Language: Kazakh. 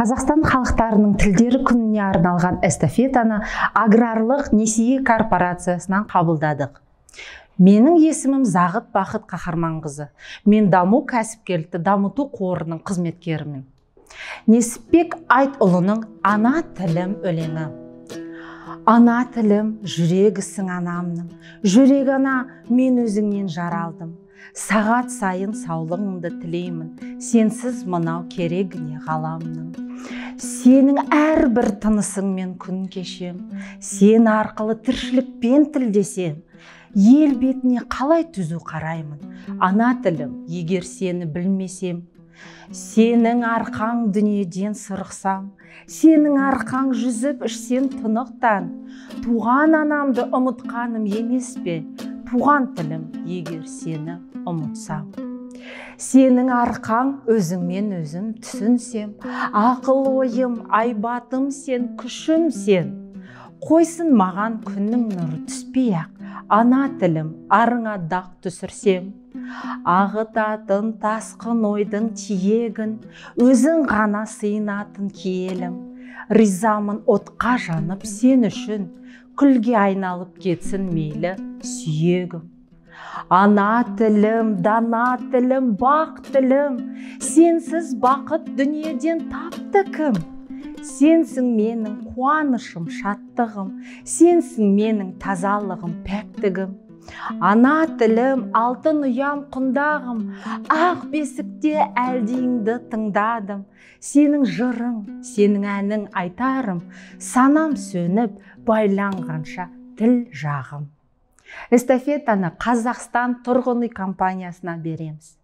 Қазақстан халықтарының тілдері күніне арналған эстафетаны аграрлық несие корпорациясынан қабылдадық. Менің есімім Зағыт Бақыт Қахарманқызы. Мен даму кәсіпкерлікті дамыту қорының қызметкерімін. Несіпбек Айтұлының «Ана тілім» өлеңі. Ана тілім, жүрегісің анамның, жүрек ана, мен өзіңнен жаралдым. Сағат сайын саулығыңды тілеймін, сенсіз мынау керегіне ғаламның. Сенің әрбір тынысыңмен күн кешем, сен арқылы тіршілікпен тілдесем. Ел бетіне қалай түзу қараймын, ана тілім, егер сені білмесем. Сенің арқаң дүниеден сырықсам, сенің арқаң жүзіп ішсем тұнықтан. Туған анамды ұмытқаным емес пе, туған тілім, егер сені ұмытсам. Сенің арқаң өзіңмен өзім түсінсем, ақыл ойым, айбатым сен, күшім сен. Қойсын маған күннің нұры түспей-ақ, ана тілім, арыңа дақ түсірсем. Ағытатын тасқын ойдың тиегін, өзің ғана сыйынатын киелім. Ризамын отқа жанып сен үшін, күлге айналып кетсін мейлі сүйегім. Ана тілім, дана тілім, бақ тілім, сенсіз бақыт дүниеден тапты кім? Сенсің менің қуанышым, шаттығым, сенсің менің тазалығым, пәктігім. Ана тілім, алтын ұям, құндағым, ақ бесікте әлдейіңді тыңдадым. Сенің жырың, сенің әнің айтарым, санам сөніп, байланғанша тіл жағым. Эстафетаны Қазақстан тұрғын үй компаниясына береміз.